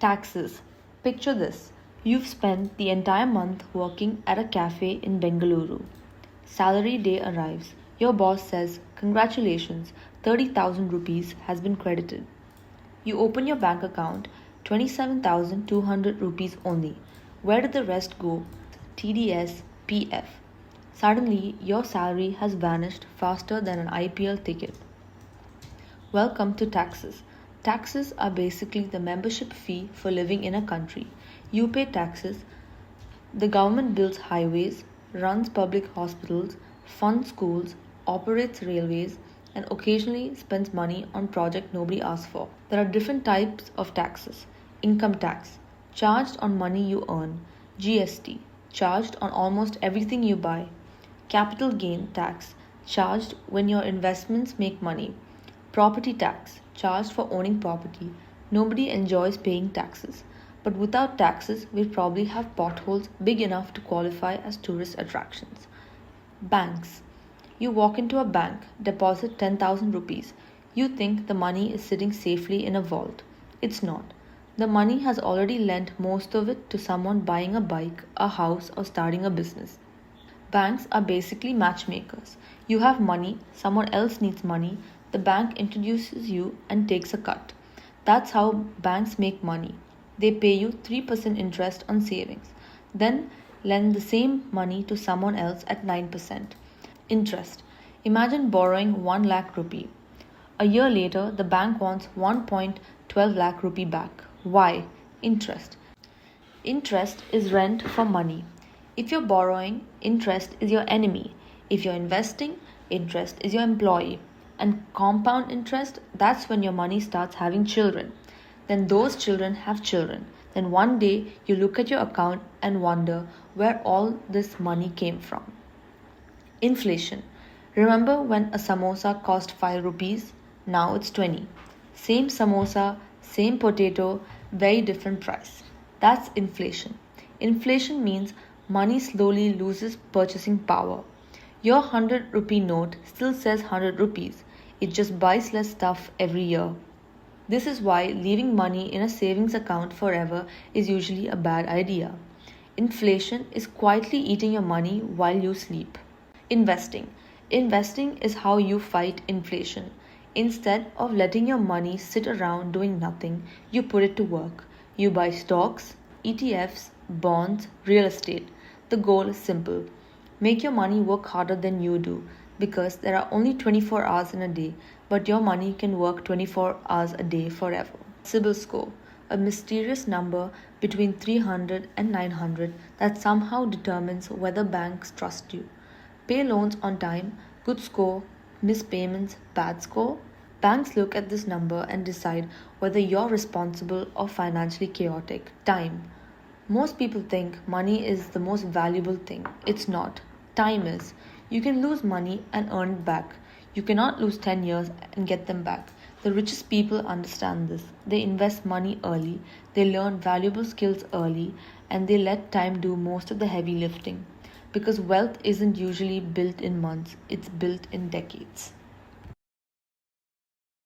Taxes. Picture this. You've spent the entire month working at a cafe in Bengaluru. Salary day arrives. Your boss says, "Congratulations, 30,000 rupees has been credited." You open your bank account, 27,200 rupees only. Where did the rest go? TDS, PF. Suddenly, your salary has vanished faster than an IPL ticket. Welcome to taxes. Taxes are basically the membership fee for living in a country. You pay taxes, the government builds highways, runs public hospitals, funds schools, operates railways, and occasionally spends money on projects nobody asked for. There are different types of taxes. Income tax, charged on money you earn. GST, charged on almost everything you buy. Capital gain tax, charged when your investments make money. Property tax, charged for owning property. Nobody enjoys paying taxes, but without taxes, we'd probably have potholes big enough to qualify as tourist attractions. Banks. You walk into a bank, deposit 10,000 rupees. You think the money is sitting safely in a vault. It's not. The money has already lent most of it to someone buying a bike, a house, or starting a business. Banks are basically matchmakers. You have money, someone else needs money, the bank introduces you and takes a cut. That's how banks make money. They pay you 3% interest on savings, then lend the same money to someone else at 9%. Interest. Imagine borrowing 1 lakh rupee. A year later, the bank wants 1.12 lakh rupee back. Why? Interest. Interest is rent for money. If you're borrowing, interest is your enemy. If you're investing, interest is your employee. And compound interest, that's when your money starts having children. Then those children have children. Then one day you look at your account and wonder where all this money came from. Inflation. Remember when a samosa cost 5 rupees? Now it's 20. Same samosa, same potato, very different price. That's inflation. Inflation means money slowly loses purchasing power. Your 100 rupee note still says 100 rupees. It just buys less stuff every year. This is why leaving money in a savings account forever is usually a bad idea. Inflation is quietly eating your money while you sleep. Investing. Investing is how you fight inflation. Instead of letting your money sit around doing nothing, you put it to work. You buy stocks, ETFs, bonds, real estate. The goal is simple. Make your money work harder than you do, because there are only 24 hours in a day, but your money can work 24 hours a day forever. CIBIL score, a mysterious number between 300 and 900 that somehow determines whether banks trust you. Pay loans on time, good score, miss payments, bad score. Banks look at this number and decide whether you're responsible or financially chaotic. Time. Most people think money is the most valuable thing. It's not. Time is. You can lose money and earn it back. You cannot lose 10 years and get them back. The richest people understand this. They invest money early, they learn valuable skills early, and they let time do most of the heavy lifting. Because wealth isn't usually built in months, it's built in decades.